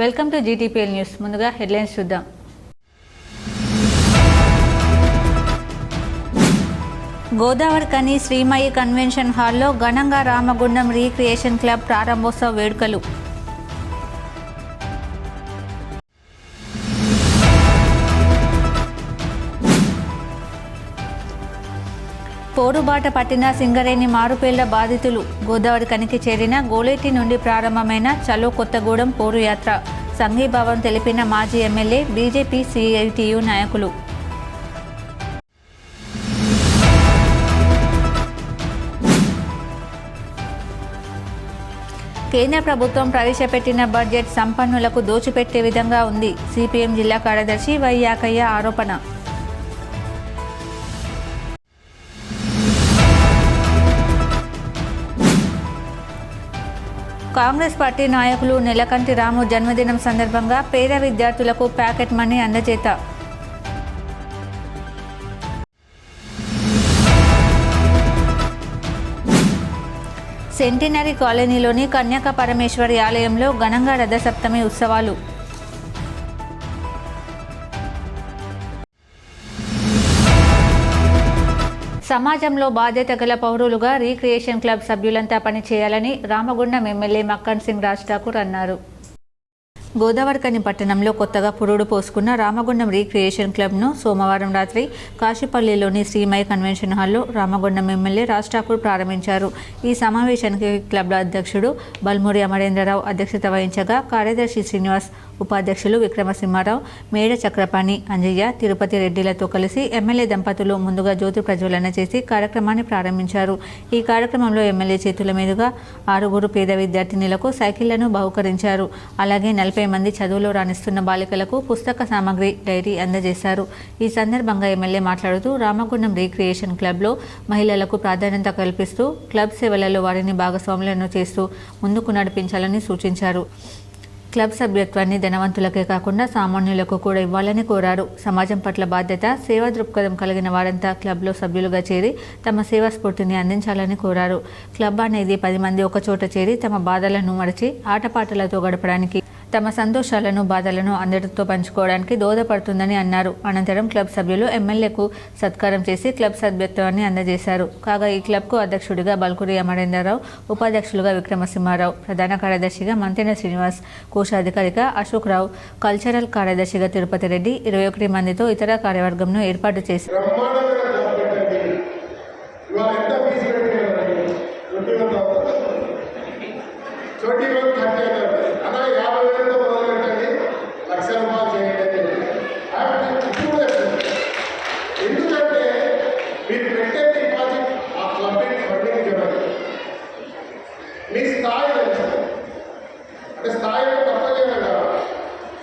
Welcome to GTPL news. ముందుగా headlines చూద్దాం. గోదావరి కని శ్రీమయి కన్వెన్షన్ హాల్లో ఘనంగా రామగుండం రీక్రియేషన్ క్లబ్ ప్రారంభోత్సవ వేడుకలు. పోరుబాట పట్టిన సింగరేణి మారుపేళ్ల బాధితులు. గోదావరి కనికి చేరిన గోలేటి నుండి ప్రారంభమైన చలో కొత్తగూడెం పోరు యాత్ర. సంఘీభావం తెలిపిన మాజీ ఎమ్మెల్యే, బీజేపీ సిఐటియు నాయకులు. కేంద్ర ప్రభుత్వం ప్రవేశపెట్టిన బడ్జెట్ సంపన్నులకు దోచిపెట్టే విధంగా ఉంది. సిపిఎం జిల్లా కార్యదర్శి వై యాకయ్య ఆరోపణ. కాంగ్రెస్ పార్టీ నాయకులు నెలకంటి రాము జన్మదినం సందర్భంగా పేద విద్యార్థులకు ప్యాకెట్ మనీ అందజేత. సెంటినరీ కాలనీలోని కన్యక పరమేశ్వరి ఆలయంలో ఘనంగా రథసప్తమి ఉత్సవాలు. సమాజంలో బాధ్యత గల పౌరులుగా రీక్రియేషన్ క్లబ్ సభ్యులంతా పనిచేయాలని రామగుండం ఎమ్మెల్యే మక్కన్ సింగ్ రాజ్ ఠాకూర్ అన్నారు. గోదావరికని పట్టణంలో కొత్తగా పురుడు పోసుకున్న రామగుండం రీక్రియేషన్ క్లబ్ను సోమవారం రాత్రి కాశీపల్లిలోని శ్రీమయి కన్వెన్షన్ హాల్లో రామగుండం ఎమ్మెల్యే రాజ్ ఠాకూర్ ప్రారంభించారు. ఈ సమావేశానికి క్లబ్ అధ్యక్షుడు బల్మూరి అమరేంద్రరావు అధ్యక్షత వహించగా కార్యదర్శి శ్రీనివాస్, ఉపాధ్యక్షులు విక్రమసింహారావు, మేడ చక్రపాణి, అంజయ్య, తిరుపతి రెడ్డిలతో కలిసి ఎమ్మెల్యే దంపతులు ముందుగా జ్యోతి ప్రజ్వలన చేసి కార్యక్రమాన్ని ప్రారంభించారు. ఈ కార్యక్రమంలో ఎమ్మెల్యే చేతుల మీదుగా 6 పేద విద్యార్థినులకు సైకిళ్లను బహుకరించారు. అలాగే 40 మంది చదువులో రాణిస్తున్న బాలికలకు పుస్తక సామాగ్రి, డైరీ అందజేశారు. ఈ సందర్భంగా ఎమ్మెల్యే మాట్లాడుతూ రామగుండం రీక్రియేషన్ క్లబ్లో మహిళలకు ప్రాధాన్యత కల్పిస్తూ క్లబ్ సేవలలో వారిని భాగస్వాములను చేస్తూ ముందుకు నడిపించాలని సూచించారు. క్లబ్ సభ్యత్వాన్ని ధనవంతులకే కాకుండా సామాన్యులకు కూడా ఇవ్వాలని కోరారు. సమాజం పట్ల బాధ్యత, సేవా దృక్పథం కలిగిన వారంతా క్లబ్లో సభ్యులుగా చేరి తమ సేవా స్ఫూర్తిని అందించాలని కోరారు. క్లబ్ అనేది 10 మంది ఒకచోట చేరి తమ బాధలను మరచి ఆటపాటలతో గడపడానికి, తమ సంతోషాలను, బాధలను అందరితో పంచుకోవడానికి దోహదపడుతుందని అన్నారు. అనంతరం క్లబ్ సభ్యులు ఎమ్మెల్యేకు సత్కారం చేసి క్లబ్ సభ్యత్వాన్ని అందజేశారు. కాగా ఈ క్లబ్కు అధ్యక్షుడిగా బల్కూరి అమరేంద్రరావు, ఉపాధ్యక్షులుగా విక్రమసింహారావు, ప్రధాన కార్యదర్శిగా మంతెన శ్రీనివాస్, కోశాధికారిగా అశోక్ రావు, కల్చరల్ కార్యదర్శిగా తిరుపతి రెడ్డి 21 మందితో ఇతర కార్యవర్గంను ఏర్పాటు చేశారు.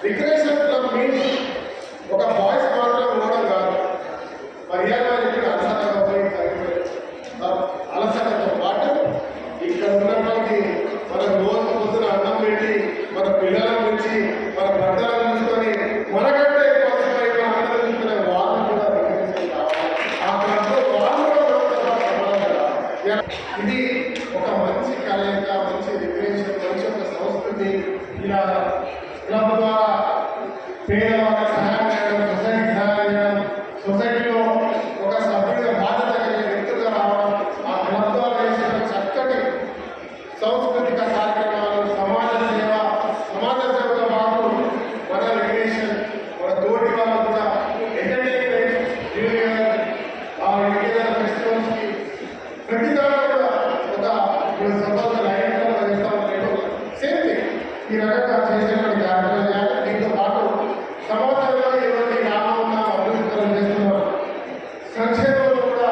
రిక్రియేషన్ క్లబ్ మీన్స్ ఒక బాయ్స్ మాత్రం ఉండడం కాదు. మర్యాద అలసటతో పాటు ఇక్కడ ఉన్నటువంటి మన రోజు పొద్దున అన్నం పెట్టి మన పిల్లల గురించి, మన బట్టలను చూసుకొని మనకంటే కొంతమైన అందరూ చూసుకునే వాళ్ళు కూడా రిక్రియేషన్ కావాలి. ఆ క్లబ్లో వాళ్ళు కూడా. ఇది ఒక మంచి కలయిక, మంచి రిక్రియేషన్, మంచి ఒక సంస్కృతి. ఇలా క్లబ్ ద్వారా పేదవాళ్ళకి సహాయం చేయడం, సొసైటీకి సహాయం చేయడం, సొసైటీలో ఒక సభ్యుడిగా బాధ్యత కలిగిన వ్యక్తులుగా రావడం, ఆ క్లబ్ ద్వారా చేసే చక్కటి సాంస్కృతిక కార్యక్రమాలు, సమాజ సేవతో పాటు మన రిలేషన్, మన తోటి వాళ్ళు కూడా ఎంటర్టైన్మెంట్, ఆ ఎంటర్టైన్మెంట్ ఫెస్టివల్స్కి ప్రతి దాంట్లో కూడా ఒక సంబంధ లైన్గా చేస్తూ ఉంటారు. సేమ్ థింగ్ ఈ రకంగా చేసేటువంటి కార్యక్రమాలు. దీంతో పాటు సమాజంలో ఎవరికి లాభంగా అభివృద్ధి చేస్తున్నారు, సంక్షేమంలో కూడా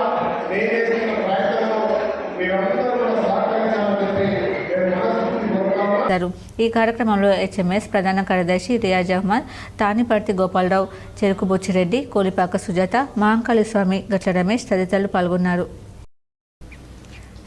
నేను చేస్తున్న ప్రయత్నంలో మీరందరూ కూడా సహకరించాలని చెప్పి నేను మనస్ఫూర్తి కోరుతున్నాను. ఈ కార్యక్రమంలో హెచ్ఎంఎస్ ప్రధాన కార్యదర్శి రియాజ్ అహ్మద్, తానిపర్తి గోపాలరావు, చెరుకు బొచ్చిరెడ్డి, కోలిపాక సుజాత, మహంకాళి స్వామి, గట్ల రమేష్ తదితరులు పాల్గొన్నారు.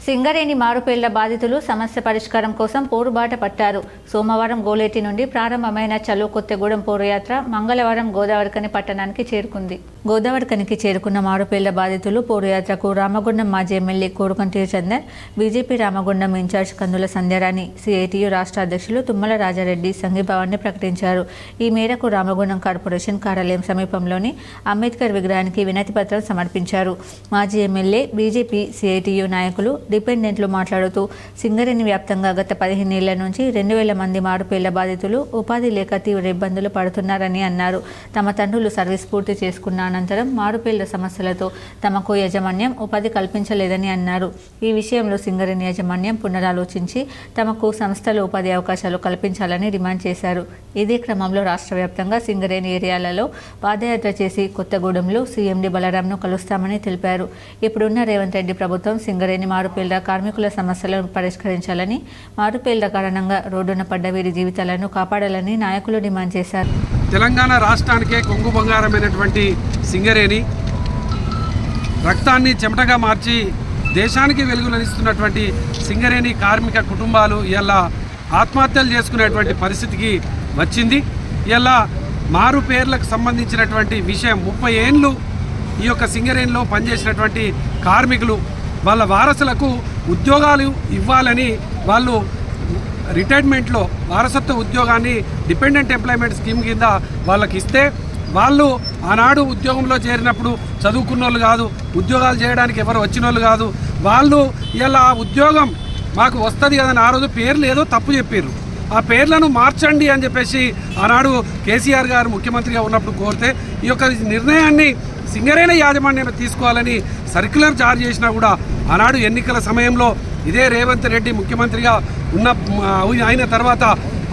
సింగరేణి మారుపేళ్ల బాధితులు సమస్య పరిష్కారం కోసం పోరుబాట పట్టారు. సోమవారం గోలేటి నుండి ప్రారంభమైన చలో కొత్తగూడెం పోరుయాత్ర మంగళవారం గోదావరికని పట్టణానికి చేరుకుంది. గోదావరికనికి చేరుకున్న మారుపేళ్ల బాధితులు పోరుయాత్రకు రామగుండం మాజీ MLA Korukanti Chandar, BJP Ramagundam in charge Kandula Sandhyarani, CITU రాష్ట్ర అధ్యక్షులు తుమ్మల రాజారెడ్డి సంఘీభావాన్ని ప్రకటించారు. ఈ మేరకు రామగుండం కార్పొరేషన్ కార్యాలయం సమీపంలోని అంబేద్కర్ విగ్రహానికి వినతి పత్రం సమర్పించారు. మాజీ ఎమ్మెల్యే, బీజేపీ, సిఐటియు నాయకులు, డిపెండెంట్లు మాట్లాడుతూ సింగరేణి వ్యాప్తంగా గత 15 ఏళ్ల నుంచి 2000 మంది మారుపేళ్ల బాధితులు ఉపాధి లేక తీవ్ర ఇబ్బందులు పడుతున్నారని అన్నారు. తమ తండ్రులు సర్వీస్ పూర్తి చేసుకున్న అనంతరం మారుపేళ్ల సమస్యలతో తమకు యాజమాన్యం ఉపాధి కల్పించలేదని అన్నారు. ఈ విషయంలో సింగరేణి యాజమాన్యం పునరాలోచించి తమకు సంస్థలో ఉపాధి అవకాశాలు కల్పించాలని డిమాండ్ చేశారు. ఇదే క్రమంలో రాష్ట్ర వ్యాప్తంగా సింగరేణి ఏరియాలలో పాదయాత్ర చేసి కొత్తగూడెంలో సీఎండీ బలరాంను కలుస్తామని తెలిపారు. ఇప్పుడున్న రేవంత్ రెడ్డి ప్రభుత్వం సింగరేణి మారుపేళ్ల కార్మికుల సమస్యలను పరిష్కరించాలని, మారుపేళ్ల కారణంగా రోడ్డున పడ్డ వీరి జీవితాలను కాపాడాలని నాయకులు డిమాండ్ చేశారు. తెలంగాణ రాష్ట్రానికే కొంగు బంగారమైనటువంటి సింగరేణి రక్తాన్ని చెమటగా మార్చి దేశానికి వెలుగులనిస్తున్నటువంటి సింగరేణి కార్మిక కుటుంబాలు ఇలా ఆత్మహత్యలు చేసుకునేటువంటి పరిస్థితికి వచ్చింది. ఇలా మారు పేర్లకు సంబంధించినటువంటి విషయం 30 ఏళ్ళు ఈ యొక్క సింగరేణిలో పనిచేసినటువంటి కార్మికులు వాళ్ళ వారసులకు ఉద్యోగాలు ఇవ్వాలని వాళ్ళు రిటైర్మెంట్లో వారసత్వ ఉద్యోగాన్ని డిపెండెంట్ ఎంప్లాయ్మెంట్ స్కీమ్ కింద వాళ్ళకి ఇస్తే వాళ్ళు ఆనాడు ఉద్యోగంలో చేరినప్పుడు చదువుకున్న వాళ్ళు కాదు, ఉద్యోగాలు చేయడానికి ఎవరు వచ్చిన వాళ్ళు కాదు. వాళ్ళు ఇలా ఉద్యోగం మాకు వస్తుంది కదని ఆ రోజు పేర్లు ఏదో తప్పు చెప్పారు. ఆ పేర్లను మార్చండి అని చెప్పేసి ఆనాడు కేసీఆర్ గారు ముఖ్యమంత్రిగా ఉన్నప్పుడు కోరితే ఈ యొక్క నిర్ణయాన్ని సింగరేణి యాజమాన్యం తీసుకోవాలని సర్క్యులర్ జారీ చేసినా కూడా ఆనాడు ఎన్నికల సమయంలో ఇదే రేవంత్ రెడ్డి ముఖ్యమంత్రిగా అయిన తర్వాత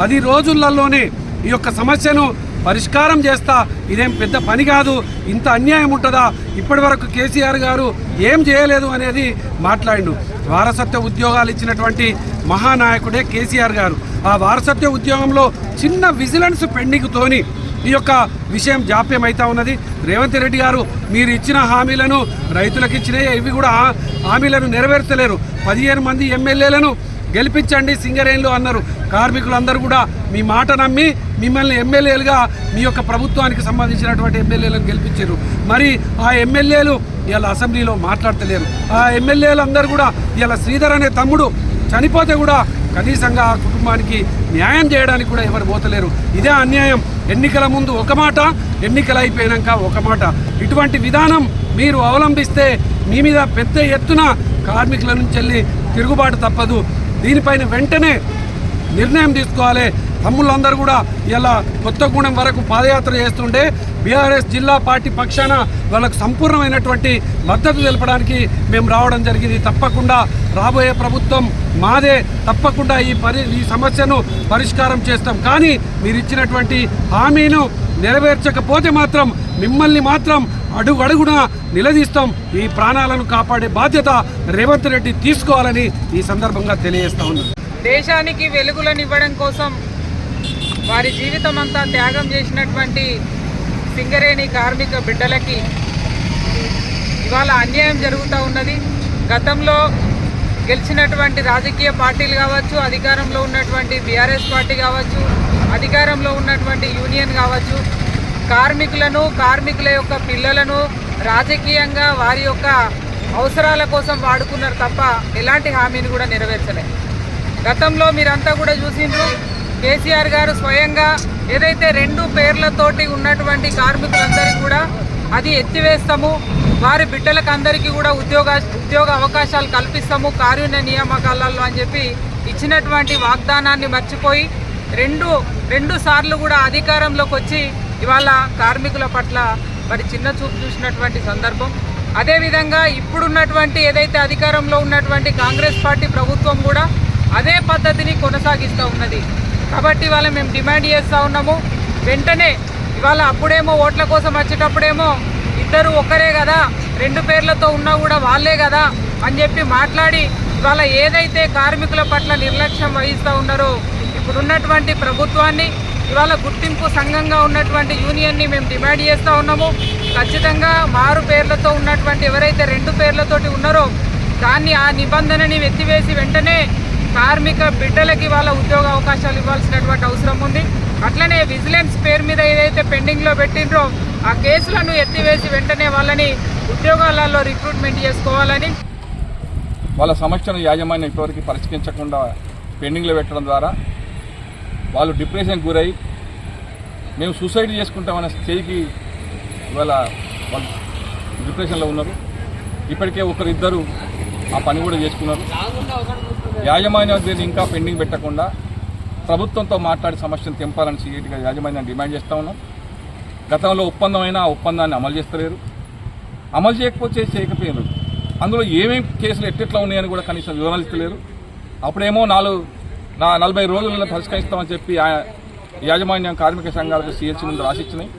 10 రోజులలోనే ఈ యొక్క సమస్యను పరిష్కారం చేస్తా, ఇదేం పెద్ద పని కాదు, ఇంత అన్యాయం ఉంటుందా, ఇప్పటి వరకు కేసీఆర్ గారు ఏం చేయలేదు అనేది మాట్లాడిండు. వారసత్వ ఉద్యోగాలు ఇచ్చినటువంటి మహానాయకుడే కేసీఆర్ గారు. ఆ వారసత్వ ఉద్యోగంలో చిన్న విజిలెన్స్ పెండింగ్తోని ఈ యొక్క విషయం జాప్యం అవుతా ఉన్నది. రేవంత్ రెడ్డి గారు మీరు ఇచ్చిన హామీలను రైతులకు ఇచ్చినాయి, ఇవి కూడా హామీలను నెరవేర్చలేరు. 15 మంది ఎమ్మెల్యేలను గెలిపించండి సింగరేణిలో అన్నారు. కార్మికులందరూ కూడా మీ మాట నమ్మి మిమ్మల్ని ఎమ్మెల్యేలుగా మీ యొక్క ప్రభుత్వానికి సంబంధించినటువంటి ఎమ్మెల్యేలను గెలిపించారు. మరి ఆ ఎమ్మెల్యేలు ఇలా అసెంబ్లీలో మాట్లాడతలేరు. ఆ ఎమ్మెల్యేలు అందరూ కూడా ఇలా శ్రీధర్ అనే తమ్ముడు చనిపోతే కూడా కనీసంగా ఆ కుటుంబానికి న్యాయం చేయడానికి కూడా ఎవరు పోతలేరు. ఇదే అన్యాయం. ఎన్నికల ముందు ఒక మాట, ఎన్నికలు అయిపోయాక ఒక మాట. ఇటువంటి విధానం మీరు అవలంబిస్తే మీ మీద పెద్ద ఎత్తున కార్మికుల నుంచి వెళ్ళి తిరుగుబాటు తప్పదు. దీనిపైన వెంటనే నిర్ణయం తీసుకోవాలి. తమ్ముళ్ళందరూ కూడా ఇలా కొత్తగూడెం వరకు పాదయాత్ర చేస్తుంటే బీఆర్ఎస్ జిల్లా పార్టీ పక్షాన వాళ్ళకు సంపూర్ణమైనటువంటి మద్దతు తెలపడానికి మేము రావడం జరిగింది. తప్పకుండా రాబోయే ప్రభుత్వం మాదే, తప్పకుండా ఈ సమస్యను పరిష్కారం చేస్తాం. కానీ మీరు ఇచ్చినటువంటి హామీను నెరవేర్చకపోతే మాత్రం మిమ్మల్ని మాత్రం అడుగడుగునా నిలదీస్తాం. ఈ ప్రాణాలను కాపాడే బాధ్యత రేవంత్ రెడ్డి తీసుకోవాలని ఈ సందర్భంగా తెలియజేస్తా ఉన్నాం. దేశానికి వెలుగులనివ్వడం కోసం వారి జీవితం అంతా త్యాగం చేసినటువంటి సింగరేణి కార్మిక బిడ్డలకి ఇవాళ అన్యాయం జరుగుతూ ఉన్నది. గతంలో గెలిచినటువంటి రాజకీయ పార్టీలు కావచ్చు, అధికారంలో ఉన్నటువంటి బీఆర్ఎస్ పార్టీ కావచ్చు, అధికారంలో ఉన్నటువంటి యూనియన్ కావచ్చు, కార్మికుల యొక్క పిల్లలను రాజకీయంగా వారి యొక్క అవసరాల కోసం వాడుకున్నారు తప్ప ఎలాంటి హామీని కూడా నెరవేర్చలేదు. గతంలో మీరంతా కూడా చూసిండ్రు, కేసీఆర్ గారు స్వయంగా ఏదైతే 2 పేర్లతోటి ఉన్నటువంటి కార్మికులందరికీ కూడా అది ఎత్తివేస్తాము, వారి బిడ్డలకు అందరికీ కూడా ఉద్యోగ అవకాశాలు కల్పిస్తాము కార్మిక నియామకాలలో అని చెప్పి ఇచ్చినటువంటి వాగ్దానాన్ని మర్చిపోయి రెండు సార్లు కూడా అధికారంలోకి వచ్చి ఇవాళ కార్మికుల పట్ల మరి చిన్న చూపు చూసినటువంటి సందర్భం. అదేవిధంగా ఇప్పుడున్నటువంటి ఏదైతే అధికారంలో ఉన్నటువంటి కాంగ్రెస్ పార్టీ ప్రభుత్వం కూడా అదే పద్ధతిని కొనసాగిస్తూ ఉన్నది. కాబట్టి ఇవాళ మేము డిమాండ్ చేస్తూ ఉన్నాము, వెంటనే ఇవాళ అప్పుడేమో ఓట్ల కోసం వచ్చేటప్పుడేమో ఇద్దరు ఒక్కరే కదా, 2 పేర్లతో ఉన్నా కూడా వాళ్ళే కదా అని చెప్పి మాట్లాడి ఇవాళ ఏదైతే కార్మికుల పట్ల నిర్లక్ష్యం వహిస్తూ ఉన్నారో ఇప్పుడున్నటువంటి ప్రభుత్వాన్ని ఇవాళ గుర్తింపు సంఘంగా ఉన్నటువంటి యూనియన్ని మేము డిమాండ్ చేస్తూ ఉన్నాము. ఖచ్చితంగా మారు పేర్లతో ఉన్నటువంటి ఎవరైతే 2 పేర్లతోటి ఉన్నారో ఆ నిబంధనని ఎత్తివేసి వెంటనే కార్మిక బిడ్డలకి వాళ్ళ ఉద్యోగ అవకాశాలు ఇవ్వాల్సినటువంటి అవసరం ఉంది. అట్లనే విజిలెన్స్ పేరు మీద ఏదైతే పెండింగ్లో పెట్టిండ్రో ఆ కేసులను ఎత్తివేసి వెంటనే వాళ్ళని ఉద్యోగాలలో రిక్రూట్మెంట్ చేసుకోవాలని, వాళ్ళ సమస్యను యాజమాన్యం ఇప్పటివరకు పరిష్కరించకుండా పెండింగ్లో పెట్టడం ద్వారా వాళ్ళు డిప్రెషన్కి గురై మేము సూసైడ్ చేసుకుంటామనే స్టేజ్కి ఇవాళ వాళ్ళు డిప్రెషన్లో ఉన్నారు. ఇప్పటికే ఒకరిద్దరు ఆ పని కూడా చేసుకున్నారు. యాజమాన్యం దీన్ని ఇంకా పెండింగ్ పెట్టకుండా ప్రభుత్వంతో మాట్లాడి సమస్యను తెంపాలని సీఐటీగా యాజమాన్యాన్ని డిమాండ్ చేస్తూ ఉన్నాం. గతంలో ఒప్పందమైన ఆ ఒప్పందాన్ని అమలు చేస్తలేరు. అమలు చేయకపోయినారు. అందులో ఏమేమి కేసులు ఎట్లా ఉన్నాయని కూడా కనీసం వివరాలు ఇస్తలేరు. అప్పుడేమో 40 రోజులను పరిష్కరిస్తామని చెప్పి యాజమాన్యం కార్మిక సంఘాలకు సిఎల్సీ ముందు రాసిచ్చినాయి.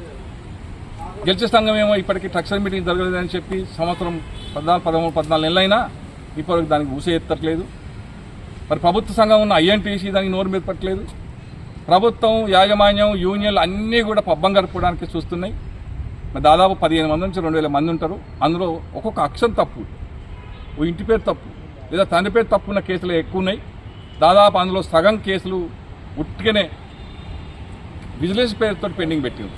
గెలిచే సంఘం ఏమో ఇప్పటికీ ట్రక్చర్ మీటింగ్ జరగలేదని చెప్పి సంవత్సరం 14 నెలలైనా ఇప్పటివరకు దానికి ఊసే ఎత్తట్లేదు. మరి ప్రభుత్వ సంఘం ఉన్న ఐఎన్టీసీ దానికి నోరు మీద పట్టలేదు. ప్రభుత్వం, యాజమాన్యం, యూనియన్లు అన్నీ కూడా పబ్బం గడపడానికి చూస్తున్నాయి. మరి దాదాపు 15 మంది నుంచి 2000 మంది ఉంటారు. అందులో ఒక్కొక్క అక్షరం తప్పు, ఓ ఇంటి పేరు తప్పు లేదా తండ్రి పేరు తప్పు ఉన్న కేసులు ఎక్కువ ఉన్నాయి. దాదాపు అందులో సగం కేసులు ఉట్టిగానే విజిలెన్స్ పేరుతో పెండింగ్ పెట్టింది.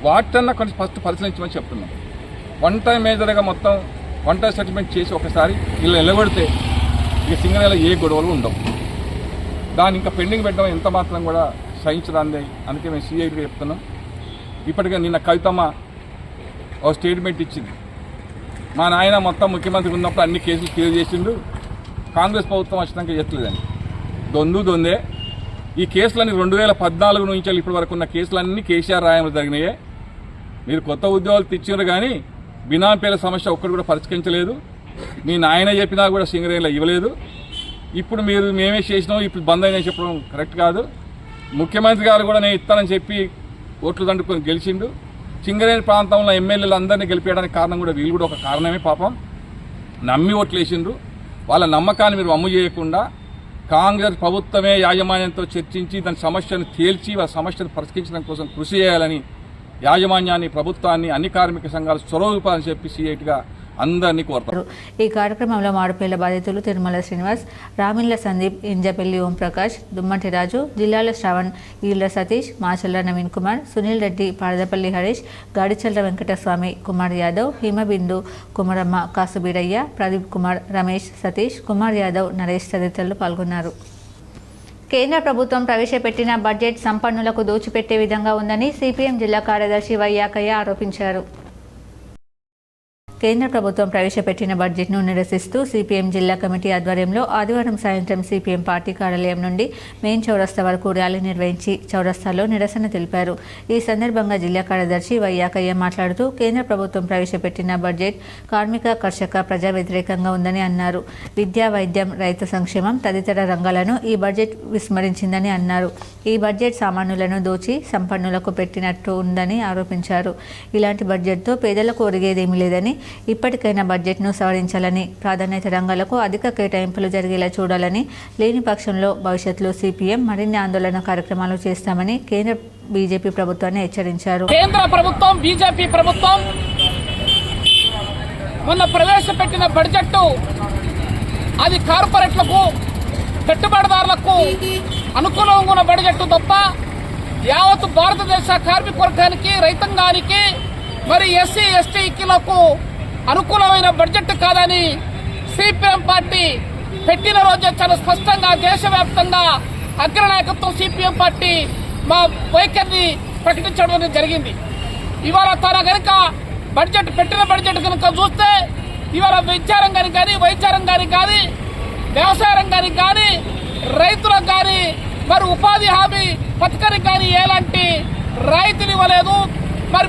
వాటన్నా కొంచెం ఫస్ట్ పరిశీలించమని చెప్తున్నాం. వన్ టైం మేజర్గా మొత్తం వన్ టైం సెటిల్మెంట్ చేసి ఒకసారి ఇలా నిలబడితే ఇక సింగరేణిలో ఏ గొడవలు ఉండవు. దాన్ని ఇంకా పెండింగ్ పెట్టడం ఎంత మాత్రం కూడా సహించరాంది. అందుకే మేము సిఐటీగా చెప్తున్నాం. ఇప్పటికే నిన్న కవితమ్మ ఒక స్టేట్మెంట్ ఇచ్చింది. మా నాయన మొత్తం ముఖ్యమంత్రి ఉన్నప్పుడు అన్ని కేసులు క్లియర్ చేసిండు, కాంగ్రెస్ ప్రభుత్వం వచ్చినాక చేయట్లేదని. దొందే ఈ కేసులన్నీ 2014 నుంచి ఇప్పటి వరకు ఉన్న కేసులన్నీ కేసీఆర్ రాయంలో జరిగినాయే. మీరు కొత్త ఉద్యోగాలు తెచ్చారు కానీ బినామీల సమస్య ఒక్కటి కూడా పరిష్కరించలేదు. మీ నాయన చెప్పినా కూడా సింగరేణిలో ఇవ్వలేదు. ఇప్పుడు మీరు మేమే చేసినాం, ఇప్పుడు బంద్ అయినా చెప్పడం కరెక్ట్ కాదు. ముఖ్యమంత్రి గారు కూడా నేను ఇస్తానని చెప్పి ఓట్లు దండుకొని గెలిచిండు. సింగరేణి ప్రాంతంలో ఎమ్మెల్యేలు అందరినీ గెలిపేయడానికి కారణం కూడా వీళ్ళు కూడా ఒక కారణమే. పాపం నమ్మి ఓట్లు వేసిండ్రు. వాళ్ళ నమ్మకాన్ని మీరు అమ్ము చేయకుండా కాంగ్రెస్ ప్రభుత్వమే యాజమాన్యంతో చర్చించి దాని సమస్యను తేల్చి వాళ్ళ సమస్యను పరిష్కరించడం కోసం కృషి చేయాలని యాజమాన్యాన్ని, ప్రభుత్వాన్ని, అన్ని కార్మిక సంఘాలు చొరవ చూపాలని చెప్పి సిఐటీగా అందరినీ కోరుతారు. ఈ కార్యక్రమంలో మాడుపేళ్ల బాధితులు తిరుమల శ్రీనివాస్, రామిళ్ల సందీప్, ఇంజపల్లి ఓంప్రకాష్, దుమ్మంటి రాజు, జిల్లాల శ్రవణ్, ఈళ్ల సతీష్, మాచల్ల నవీన్ కుమార్, సునీల్ రెడ్డి, పారదపల్లి హరీష్, గాడిచల్ల వెంకటస్వామి, కుమార్ యాదవ్, హిమబిందు, కుమరమ్మ, కాసుబీరయ్య, ప్రదీప్ కుమార్, రమేష్, సతీష్, కుమార్ యాదవ్, నరేష్ తదితరులు పాల్గొన్నారు. కేంద్ర ప్రభుత్వం ప్రవేశపెట్టిన బడ్జెట్ సంపన్నులకు దోచిపెట్టే విధంగా ఉందని సిపిఎం జిల్లా కార్యదర్శి వైయాకయ్య ఆరోపించారు. కేంద్ర ప్రభుత్వం ప్రవేశపెట్టిన బడ్జెట్ను నిరసిస్తూ సిపిఎం జిల్లా కమిటీ ఆధ్వర్యంలో ఆదివారం సాయంత్రం సిపిఎం పార్టీ కార్యాలయం నుండి మెయిన్ చౌరస్తా వరకు ర్యాలీ నిర్వహించి చౌరస్తాలో నిరసన తెలిపారు. ఈ సందర్భంగా జిల్లా కార్యదర్శి వైయాకయ్య మాట్లాడుతూ కేంద్ర ప్రభుత్వం ప్రవేశపెట్టిన బడ్జెట్ కార్మిక, కర్షక, ప్రజా వ్యతిరేకంగా ఉందని అన్నారు. విద్య, వైద్యం, రైతు సంక్షేమం తదితర రంగాలను ఈ బడ్జెట్ విస్మరించిందని అన్నారు. ఈ బడ్జెట్ సామాన్యులను దోచి సంపన్నులకు పెట్టినట్టు ఉందని ఆరోపించారు. ఇలాంటి బడ్జెట్తో పేదలకు ఒరిగేదేమీ లేదని, ఇప్పటికైనా బడ్జెట్ను సవరించాలని, ప్రాధాన్యత రంగాలకు అధిక కేటాయింపులు జరిగేలా చూడాలని, లేని పక్షంలో భవిష్యత్తులో సిపిఎం మరిన్ని ఆందోళన కార్యక్రమాలు చేస్తామని కేంద్ర బీజేపీ ప్రభుత్వాన్ని హెచ్చరించారు. కేంద్ర ప్రభుత్వం, బీజేపీ ప్రభుత్వం మొన్న ప్రవేశపెట్టిన బడ్జెట్ అది కార్పొరేట్లకు, పెట్టుబడిదారులకు అనుకూలంగా ఉన్న బడ్జెట్ తప్ప యావత్ భారతదేశ కార్మిక వర్గానికి, రైతాంగానికి, మరి ఎస్సీ ఎస్టీలకు అనుకూలమైన బడ్జెట్ కాదని సిపిఎం పార్టీ పెట్టిన రోజే చాలా స్పష్టంగా దేశవ్యాప్తంగా అగ్రనాయకత్వం సిపిఎం పార్టీ మా వైఖరిని ప్రకటించడం జరిగింది. ఇవాళ తన కనుక బడ్జెట్ పెట్టిన బడ్జెట్ కనుక చూస్తే ఇవాళ విద్యారంగానికి కానీ, వైద్య రంగానికి కానీ, వ్యవసాయ రంగానికి కానీ, రైతులకు కానీ, మరి ఉపాధి హామీ పథకానికి కానీ ఎలాంటి రాయితీలు ఇవ్వలేదు. మరి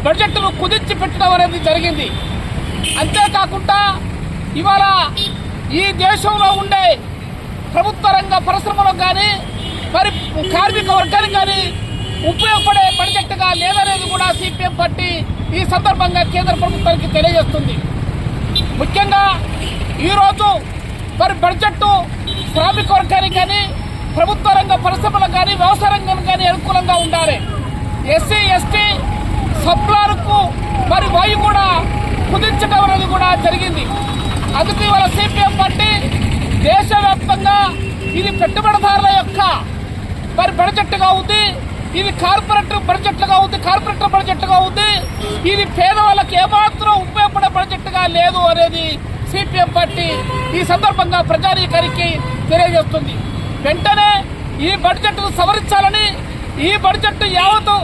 బడ్జెట్ను కుదించి పెట్టడం అనేది జరిగింది. అంతేకాకుండా ఇవాళ ఈ దేశంలో ఉండే ప్రభుత్వ రంగ పరిశ్రమలకు కానీ, మరి కార్మిక వర్గానికి కానీ ఉపయోగపడే బడ్జెట్గా లేదనేది కూడా సిపిఎం పార్టీ ఈ సందర్భంగా కేంద్ర ప్రభుత్వానికి తెలియజేస్తుంది. ముఖ్యంగా ఈరోజు మరి బడ్జెట్ శ్రామిక వర్గానికి కానీ, ప్రభుత్వ రంగ పరిశ్రమలకు కానీ, వ్యవసాయ రంగానికి కానీ అనుకూలంగా ఉండాలి. ఎస్సీ ఎస్టీ సప్లాలకు మరి వాయు కూడా కుదించడం అనేది కూడా జరిగింది. అందుకు ఇవాళ సిపిఎం పార్టీ దేశవ్యాప్తంగా ఇది పెట్టుబడిదారుల యొక్క మరి బడ్జెట్గా ఉంది, ఇది కార్పొరేటర్ బడ్జెట్లుగా ఉంది, ఇది పేదవాళ్ళకి ఏమాత్రం ఉపయోగపడే బడ్జెట్గా లేదు అనేది సిపిఎం పార్టీ ఈ సందర్భంగా ప్రజానీకానికి తెలియజేస్తుంది. వెంటనే ఈ బడ్జెట్ సవరించాలని, ఈ బడ్జెట్ యావత్తు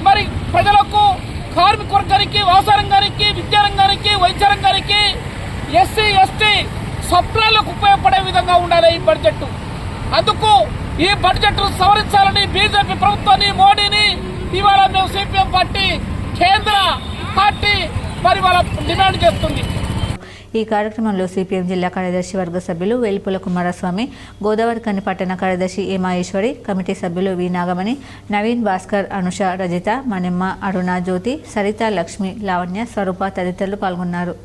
మరి ప్రజలకు, కార్మిక వర్గానికి, వ్యవసాయ రంగానికి, విద్యా రంగానికి, వైద్య రంగానికి, ఎస్సీ ఎస్టీ సప్లైలకు ఉపయోగపడే విధంగా ఉండాలి ఈ బడ్జెట్. అందుకు ఈ బడ్జెట్ సవరించాలని బీజేపీ ప్రభుత్వాన్ని, మోడీని ఇవాళ మేము సిపిఎం పార్టీ కేంద్ర పార్టీ మరి వాళ్ళ డిమాండ్ చేస్తుంది. ఈ కార్యక్రమంలో సిపిఎం జిల్లా కార్యదర్శి వర్గ సభ్యులు వేల్పుల కుమారస్వామి, గోదావరిఖని పట్టణ కార్యదర్శి ఏ మహేశ్వరి, కమిటీ సభ్యులు వి నాగమణి, నవీన్, భాస్కర్, అనుష, రజిత, మణిమ్మ, అరుణ, జ్యోతి, సరిత, లక్ష్మి, లావణ్య, స్వరూప తదితరులు పాల్గొన్నారు.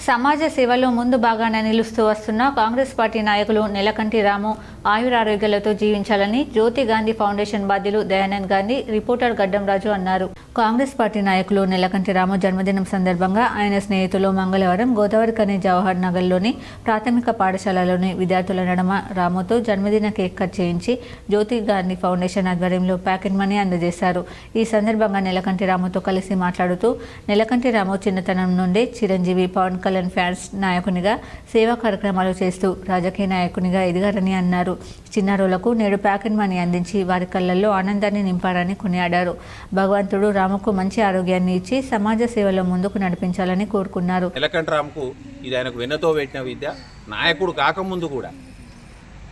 సమాజ సేవలో ముందు భాగాన నిలుస్తూ వస్తున్న కాంగ్రెస్ పార్టీ నాయకులు నెలకంటి రాము ఆయురారోగ్యాలతో జీవించాలని జ్యోతి గాంధీ ఫౌండేషన్ బాధ్యులు దయానంద్ గాంధీ, రిపోర్టర్ గడ్డం రాజు అన్నారు. కాంగ్రెస్ పార్టీ నాయకులు నెలకంటి రాము జన్మదినం సందర్భంగా ఆయన స్నేహితులు మంగళవారం గోదావరిఖని జవహర్ నగర్లోని ప్రాథమిక పాఠశాలలోని విద్యార్థుల నడమ రాముతో జన్మదిన కేక్ కట్ చేయించి జ్యోతి గాంధీ ఫౌండేషన్ ఆధ్వర్యంలో ప్యాకెట్ మనీ అందజేశారు. ఈ సందర్భంగా నెలకంటి రాముతో కలిసి మాట్లాడుతూ నెలకంటి రాము చిన్నతనం నుండే చిరంజీవి, పవన్ కళ్యాణ్ ఫ్యాన్స్ నాయకునిగా సేవా కార్యక్రమాలు చేస్తూ రాజకీయ నాయకునిగా ఎదిగారని అన్నారు. చిన్నారులకు నేడు ప్యాకెట్ మనీ అందించి వారి కళ్ళల్లో ఆనందాన్ని నింపారని కొనియాడారు. భగవంతుడు రాముకు మంచి ఆరోగ్యాన్ని ఇచ్చి సమాజ సేవలో ముందుకు నడిపించాలని కోరుకున్నారు. నెలకంటి రాముకు ఇది ఆయనకు వెన్నతో పెట్టిన విద్య. నాయకుడు కాకముందు కూడా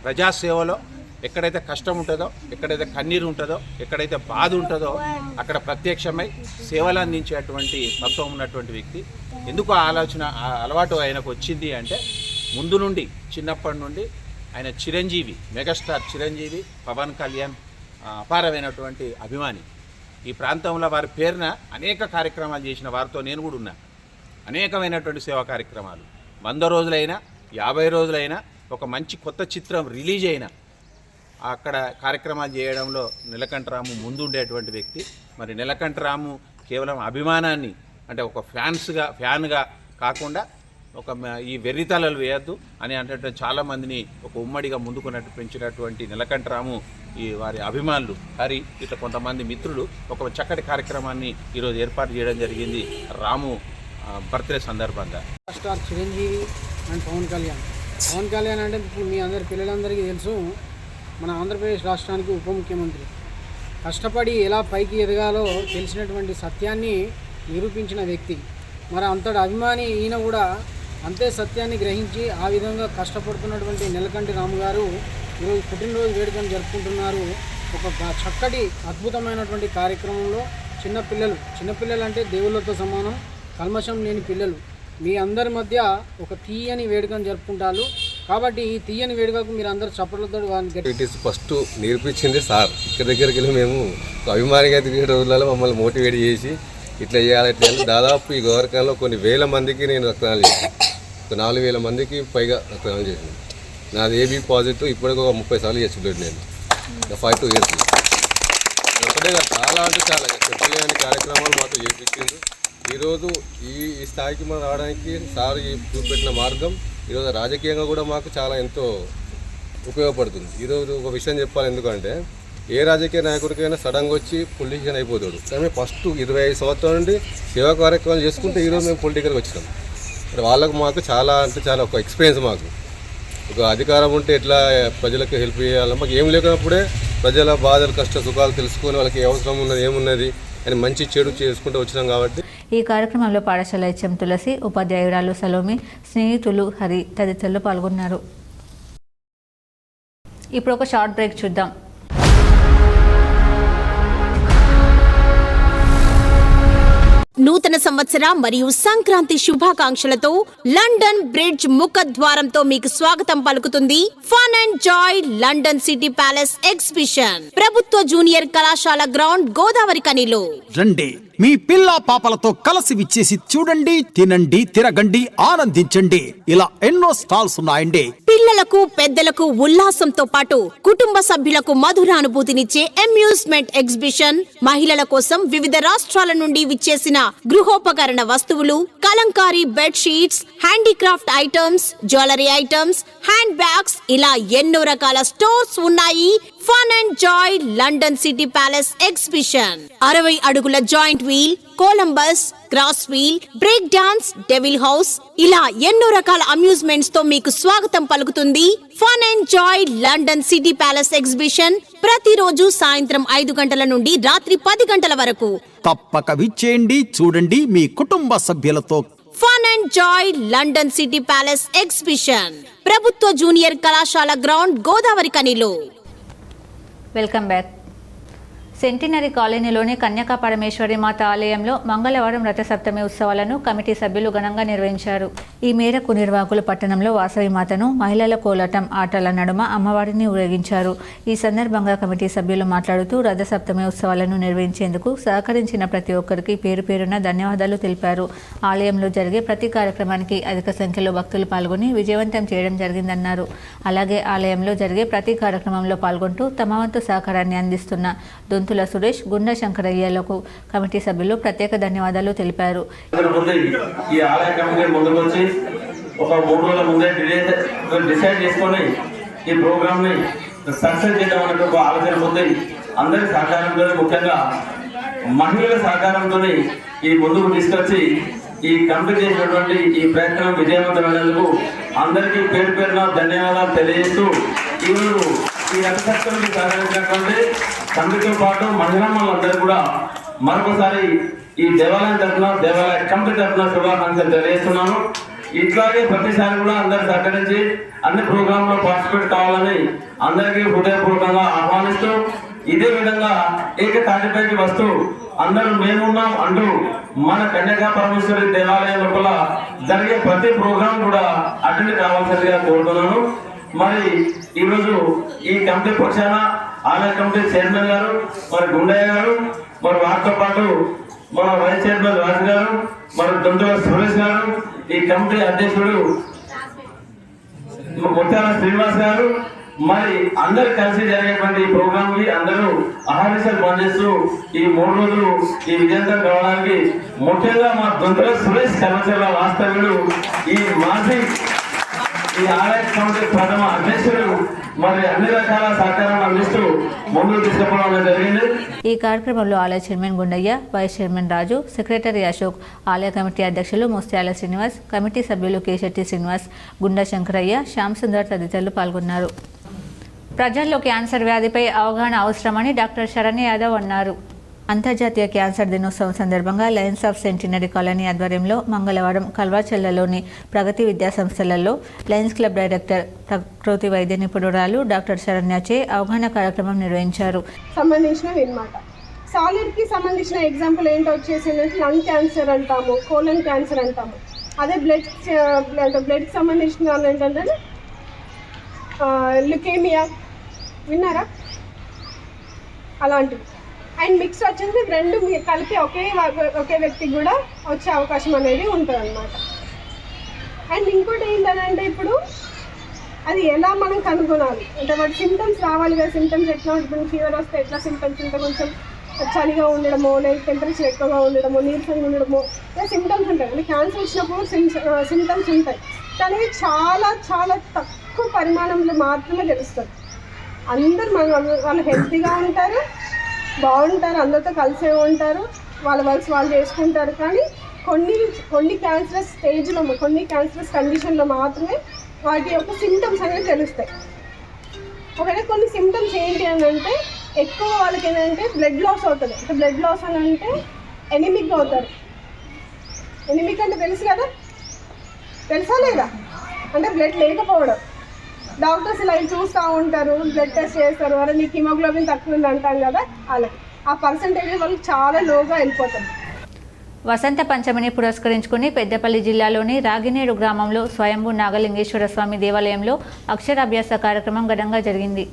ప్రజాసేవలో ఎక్కడైతే కష్టం ఉంటుందో, ఎక్కడైతే కన్నీరు ఉంటుందో, ఎక్కడైతే బాధ ఉంటుందో అక్కడ ప్రత్యక్షమై సేవలు అందించేటువంటి తత్వం ఉన్నటువంటి వ్యక్తి. ఎందుకు ఆ ఆలోచన, ఆ అలవాటు ఆయనకు వచ్చింది అంటే ముందు నుండి, చిన్నప్పటి నుండి ఆయన చిరంజీవి, మెగాస్టార్ చిరంజీవి, పవన్ కళ్యాణ్ అపారమైనటువంటి అభిమాని. ఈ ప్రాంతంలో వారి పేరున అనేక కార్యక్రమాలు చేసిన వారితో నేను కూడా ఉన్నా. అనేకమైనటువంటి సేవా కార్యక్రమాలు 100 రోజులైనా 50 రోజులైనా ఒక మంచి కొత్త చిత్రం రిలీజ్ అయినా అక్కడ కార్యక్రమాలు చేయడంలో నెలకంటి రాము ముందుండేటువంటి వ్యక్తి. మరి నెలకంటి రాము కేవలం అభిమానాన్ని అంటే ఒక ఫ్యాన్గా కాకుండా ఒక ఈ వెర్రితలలు వేయద్దు అని అంటే చాలామందిని ఒక ఉమ్మడిగా ముందుకు పెంచినటువంటి నెలకంటి రాము ఈ వారి అభిమానులు హరి ఇట్లా కొంతమంది మిత్రులు ఒక చక్కటి కార్యక్రమాన్ని ఈరోజు ఏర్పాటు చేయడం జరిగింది రాము బర్త్డే సందర్భంగా. స్టార్ చిరంజీవి అండ్ పవన్ కళ్యాణ్ అంటే ఇప్పుడు మీ పిల్లలందరికీ తెలుసు, మన ఆంధ్రప్రదేశ్ రాష్ట్రానికి ఉప ముఖ్యమంత్రి. కష్టపడి ఎలా పైకి ఎదగాలో తెలిసినటువంటి సత్యాన్ని నిరూపించిన వ్యక్తి. మరి అంతటి అభిమాని ఈయన కూడా అంతే సత్యాన్ని గ్రహించి ఆ విధంగా కష్టపడుతున్నటువంటి నెలకంటి రాము గారు ఈరోజు పుట్టినరోజు వేడుకను జరుపుకుంటున్నారు. ఒక చక్కటి అద్భుతమైనటువంటి కార్యక్రమంలో చిన్నపిల్లలు అంటే దేవుళ్ళతో సమానం, కల్మషం లేని పిల్లలు మీ అందరి మధ్య ఒక తీయని వేడుకను జరుపుకుంటారు. కాబట్టి ఈ తీయని వేడుకకు మీరు అందరూ చప్పట్లతో ఫస్ట్ నేర్పించింది సార్. ఇక్కడ దగ్గరికి వెళ్ళి మేము అభిమానిగా తిరిగే రోజులలో మమ్మల్ని మోటివేట్ చేసి ఇట్లా చేయాలి దాదాపు ఈ గోవర్కంలో కొన్ని వేల మందికి నేను రక్తదానం చేశాను. 4,000 మందికి పైగా రక్తదానం చేశాను. నాది ఏబీ పాజిటివ్, ఇప్పటికి ఒక 30 సార్లు చేస్తున్నాడు నేను 5 years. ఒకటే చాలా అంటే చాలా చెప్పలేని కార్యక్రమాలు మాతో చేయించారు. ఈరోజు ఈ స్థాయికి మనం రావడానికి సార్ చూపెట్టిన మార్గం ఈరోజు రాజకీయంగా కూడా మాకు చాలా ఎంతో ఉపయోగపడుతుంది. ఈరోజు ఒక విషయం చెప్పాలి, ఎందుకంటే ఏ రాజకీయ నాయకుడికైనా సడన్గా వచ్చి పొలిటీషియన్ అయిపోతాడు. కానీ ఫస్ట్ 25 సంవత్సరాల నుండి సేవా కార్యక్రమాలు చేసుకుంటే ఈరోజు మేము పొలిటికల్గా వచ్చినాం. మరి వాళ్ళకు మాకు చాలా అంటే చాలా ఒక ఎక్స్పీరియన్స్. మాకు ఒక అధికారం ఉంటే ఎట్లా ప్రజలకు హెల్ప్ చేయాలి, మాకు ఏం లేకున్నప్పుడే ప్రజల బాధలు కష్ట సుఖాలు తెలుసుకొని వాళ్ళకి అవసరం ఉన్నది ఏమున్నది అని మంచి చెడు చేసుకుంటూ వచ్చినాం. కాబట్టి ఈ కార్యక్రమంలో పాఠశాల హెచ్ఎం తులసి, ఉపాధ్యాయురాలు సలోమి, స్నేహితులు హరి తదితరులు పాల్గొన్నారు. ఇప్పుడు ఒక షార్ట్ బ్రేక్ చూద్దాం. నూతన సంవత్సర మరియు సంక్రాంతి శుభాకాంక్షలతో లండన్ బ్రిడ్జ్ ముఖద్వారంతో మీకు స్వాగతం పలుకుతుంది fun and joy London city palace exhibition ప్రభుత్వ జూనియర్ కళాశాల గ్రౌండ్ గోదావరిఖనిలో. రండి మీ పిల్ల పాపలతో కలిసి విచ్చేసి చూడండి, తినండి, తిరగండి, ఆనందించండి. ఇలా ఎన్నో స్టాల్స్ ఉన్నాయండి. పిల్లలకు పెద్దలకు ఉల్లాసంతో పాటు కుటుంబ సభ్యులకు మధురానుభూతినిచ్చే అమ్యూజ్మెంట్ ఎగ్జిబిషన్, మహిళల కోసం వివిధ రాష్ట్రాల నుండి విచ్చేసిన గృహోపకరణ వస్తువులు, Kalamkari bed sheets, handicraft items, jewellery items, hand bags, ఇలా ఎన్నో రకాల స్టోర్స్ ఉన్నాయి. Fun and joy London city palace exhibition 60 అడుగుల giant wheel, Columbus, cross wheel, break dance, devil house, ఇలా ఎన్నో రకాల అమ్యూజ్మెంట్స్ తో మీకు స్వాగతం పలుకుతుంది fun and joy London city palace exhibition. ప్రతిరోజు సాయంత్రం 5 గంటల నుండి రాత్రి 10 గంటల వరకు. తప్పక విచ్చేయండి, చూడండి మీ కుటుంబ సభ్యులతో. Fun and joy London city palace exhibition, ప్రభుత్వ జూనియర్ కళాశాల గ్రౌండ్, గోదావరి కనిలో. Welcome back. సెంటినరీ కాలనీలోని కన్యకా పరమేశ్వరి మాత ఆలయంలో మంగళవారం రథసప్తమి ఉత్సవాలను కమిటీ సభ్యులు ఘనంగా నిర్వహించారు. ఈ మేరకు నిర్వాహకులు పట్టణంలో వాసవి మాతను మహిళల కోలాటం ఆటల నడుమ అమ్మవారిని ఊరేగించారు. ఈ సందర్భంగా కమిటీ సభ్యులు మాట్లాడుతూ రథసప్తమి ఉత్సవాలను నిర్వహించేందుకు సహకరించిన ప్రతి ఒక్కరికి పేరు పేరున ధన్యవాదాలు తెలిపారు. ఆలయంలో జరిగే ప్రతి కార్యక్రమానికి అధిక సంఖ్యలో భక్తులు పాల్గొని విజయవంతం చేయడం జరిగిందన్నారు. అలాగే ఆలయంలో జరిగే ప్రతి కార్యక్రమంలో పాల్గొంటూ తమ వంతు సహకారాన్ని అందిస్తున్న దొంతుల సురేష్, గుండా శంకరయ్యలకు కమిటీ సభ్యులు ప్రత్యేక ధన్యవాదాలు తెలిపారు. ఈ ఆలయ కమిటీ ముందుకు వచ్చి ఒక 3 రోజుల ముందే డిసైడ్ చేసుకొని ఈ ప్రోగ్రామ్ ని సక్సెస్ చేయడం అనే ఒక ఆలోచన ఉంది. అందరి సహకారంతో, ముఖ్యంగా మహిళల సహకారంతో ఈ ముందుకు తీసుకొచ్చి ఈ కమిటీ చేసినటువంటి ఈ ప్రయత్నం విజయవంతమైనందుకు అందరికీ పేరు పేరున ధన్యవాదాలు తెలియజేస్తూ, ఈరోజు ఈ రథసప్తమికి సహకరించినటువంటి కమిటీతో పాటు మహిళలందరూ కూడా మరొకసారి ఈ దేవాలయం తరఫున, దేవాలయ కమిటీ తరఫున శుభాకాంక్షలు తెలియజేస్తున్నాను. ఇట్లాగే ప్రతిసారి కూడా అందరు సహకరించి అన్ని ప్రోగ్రాంలో పార్టిసిపేట్ కావాలని అందరికీ హృదయపూర్వకంగా ఆహ్వానిస్తూ, ఇదే విధంగా ఏకతాటిపైకి వస్తూ అందరూ మేమున్నాం అంటూ మన కన్యకా పరమేశ్వరి దేవాలయం లోపల జరిగే ప్రతి ప్రోగ్రాం కూడా అటెండ్ కావాల్సిందిగా కోరుతున్నాను. మరి ఈరోజు ఈ కమిటీ పక్షాన ఆలయ కమిటీ చైర్మన్ గారు, మరి గుండయ్య గారు, మరి వారితో పాటు మన వైస్ చైర్మన్ రాజు గారు, మరి దొంతుల సురేష్ గారు, ఈ కమిటీ అధ్యక్షుడు ముత్యాల శ్రీనివాస్ గారు, మరి అందరు కలిసి జరిగేటువంటి ఈ ప్రోగ్రామ్ కి అందరూ అహర్నిశలు పనిచేస్తూ ఈ 3 రోజులు ఈ విజయంతం కావడానికి ముఖ్యంగా మా దొంతుల సురేష్ కర్మచర్ల వాస్తవ్యుడు, ఈ మాజీ ఈ ఆలయ కమిటీ ప్రథమ అధ్యక్షుడు, మరి అన్ని రకాల సహకారం అందిస్తూ ముందుకు తీసుకుపోవడం జరిగింది. ఈ కార్యక్రమంలో ఆలయ చైర్మన్ గుండయ్య, వైస్ చైర్మన్ రాజు, సెక్రటరీ అశోక్, ఆలయ కమిటీ అధ్యక్షులు ముత్యాల శ్రీనివాస్, కమిటీ సభ్యులు కేశెట్టి శ్రీనివాస్, గుండా శంకరయ్య, శ్యామ్ సుందర్ తదితరులు పాల్గొన్నారు. ప్రజల్లో క్యాన్సర్ వ్యాధిపై అవగాహన అవసరమని డాక్టర్ శరణ్య యాదవ్ అన్నారు. అంతర్జాతీయ క్యాన్సర్ దినోత్సవం సందర్భంగా లయన్స్ ఆఫ్ సెంటినరీ కాలనీ ఆధ్వర్యంలో మంగళవారం కల్వాచెల్లలోని ప్రగతి విద్యా సంస్థలలో లయన్స్ క్లబ్ డైరెక్టర్, ప్రకృతి వైద్య నిపుణురాలు డాక్టర్ శరణ్యచే అవగాహన కార్యక్రమం నిర్వహించారు. సాలిడ్కి సంబంధించిన ఎగ్జాంపుల్ ఏంటో వచ్చేసి లంగ్ క్యాన్సర్ అంటాము, కోలన్ క్యాన్సర్ అంటాము. అదే బ్లడ్కి సంబంధించిన ఏంటంటే లుకేమియా, విన్నారా? అలాంటివి. అండ్ మిక్స్ వచ్చేసి 2 కలిపి ఒకే వ్యక్తికి కూడా వచ్చే అవకాశం అనేది ఉంటుంది అన్నమాట. అండ్ ఇంకోటి ఏంటంటే ఇప్పుడు అది ఎలా మనం కనుగొనాలి అంటే వాటి సిమ్టమ్స్ రావాలి కదా. సిమ్టమ్స్ ఎట్లా ఉంటుంది, ఫీవర్ వస్తే ఎట్లా సిమ్టమ్స్ ఉంటే కొంచెం చలిగా ఉండడమో, లేదా టెంపరేచర్ ఎక్కువగా ఉండడమో, నీరసంగా ఉండడమో, ఇలా సిమ్టమ్స్ ఉంటాయి. అంటే క్యాన్సర్ వచ్చినప్పుడు సిమ్టమ్స్ ఉంటాయి, కానీ చాలా చాలా తక్కువ పరిమాణంలో మాత్రమే తెలుస్తుంది. అందరు వాళ్ళు హెల్తీగా ఉంటారు, బాగుంటారు, అందరితో కలిసే ఉంటారు, వాళ్ళ వర్క్స్ వాళ్ళు చేసుకుంటారు. కానీ కొన్ని క్యాన్సరస్ స్టేజ్లో, కొన్ని క్యాన్సరస్ కండిషన్లో మాత్రమే వాటి యొక్క సిమ్టమ్స్ అనేవి తెలుస్తాయి. ఒకవేళ కొన్ని సిమ్టమ్స్ ఏంటి అని అంటే ఎక్కువ వాళ్ళకి ఏంటంటే బ్లడ్ లాస్ అవుతుంది. అంటే బ్లడ్ లాస్ అని అంటే ఎనిమిక్ అవుతారు. ఎనిమిక్ అంటే తెలుసు కదా, తెలుసా లేదా? అంటే బ్లడ్ లేకపోవడం. డాక్టర్స్ ఇలా చూస్తూ ఉంటారు, బ్లడ్ టెస్ట్ చేస్తారు, అరే నీకు హిమోగ్లోబిన్ తక్కువ ఉంది అంటాం కదా, అలా ఆ పర్సంటేజ్ వాళ్ళకి చాలా లోగా వెళ్ళిపోతుంది. వసంత పంచమిని పురస్కరించుకుని పెద్దపల్లి జిల్లాలోని రాగినేడు గ్రామంలో స్వయంభూ నాగలింగేశ్వర స్వామి దేవాలయంలో అక్షరాభ్యాస కార్యక్రమం ఘనంగా జరిగింది.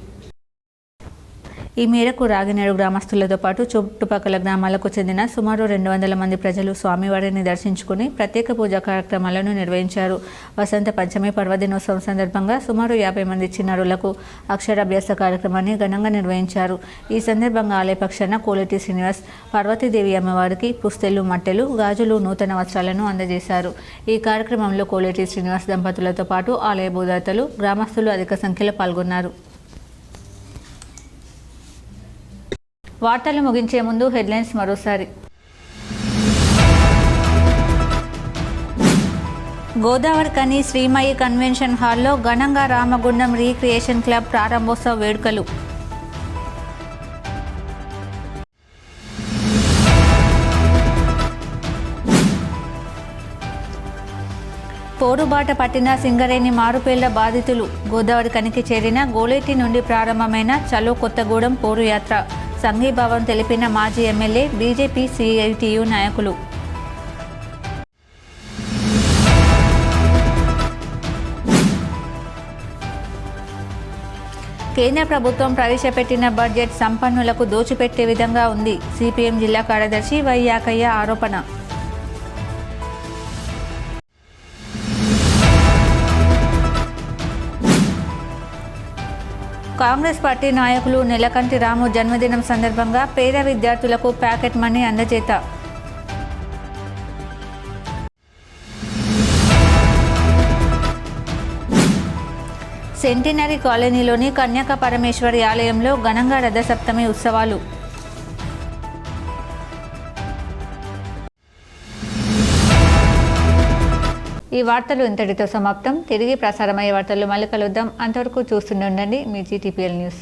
ఈ మేరకు రాగినేడు గ్రామస్తులతో పాటు చుట్టుపక్కల గ్రామాలకు చెందిన సుమారు 200 మంది ప్రజలు స్వామివారిని దర్శించుకుని ప్రత్యేక పూజా కార్యక్రమాలను నిర్వహించారు. వసంత పంచమి పర్వదినోత్సవం సందర్భంగా సుమారు 50 మంది చిన్నారులకు అక్షరాభ్యాస కార్యక్రమాన్ని ఘనంగా నిర్వహించారు. ఈ సందర్భంగా ఆలయ పక్షాన కోలేటి శ్రీనివాస్ పార్వతీదేవి అమ్మవారికి పుస్తెలు, మట్టెలు, గాజులు, నూతన వస్త్రాలను అందజేశారు. ఈ కార్యక్రమంలో కోలేటి శ్రీనివాస్ దంపతులతో పాటు ఆలయ భూదాతలు, గ్రామస్తులు అధిక సంఖ్యలో పాల్గొన్నారు. వార్తలు ముగించే ముందు హెడ్లైన్స్ మరోసారి. గోదావరి కని శ్రీమయి కన్వెన్షన్ హాల్లో ఘనంగా రామగుండం రీక్రియేషన్ క్లబ్ ప్రారంభోత్సవ వేడుకలు. పోరుబాట పట్టిన సింగరేణి మారుపేళ్ల బాధితులు. గోదావరి కనికి చేరిన గోలేటి నుండి ప్రారంభమైన చలో కొత్తగూడెం పోరు యాత్ర. సంఘీభావం తెలిపిన మాజీ ఎమ్మెల్యే, బీజేపీ సిఐటియు నాయకులు. కేంద్ర ప్రభుత్వం ప్రవేశపెట్టిన బడ్జెట్ సంపన్నులకు దోచిపెట్టే విధంగా ఉంది. సిపిఎం జిల్లా కార్యదర్శి వై యాకయ్య ఆరోపణ. కాంగ్రెస్ పార్టీ నాయకులు నెలకంటి రాము జన్మదినం సందర్భంగా పేద విద్యార్థులకు ప్యాకెట్ మనీ అందజేత. సెంటినరీ కాలనీలోని కన్యక పరమేశ్వరి ఆలయంలో ఘనంగా రథసప్తమి ఉత్సవాలు. ఈ వార్తలు ఇంతటితో సమాప్తం. తిరిగి ప్రసారమయ్యే వార్తలు మళ్ళీ కలుద్దాం. అంతవరకు చూస్తూనే ఉండండి మీ జీటీపీఎల్ న్యూస్.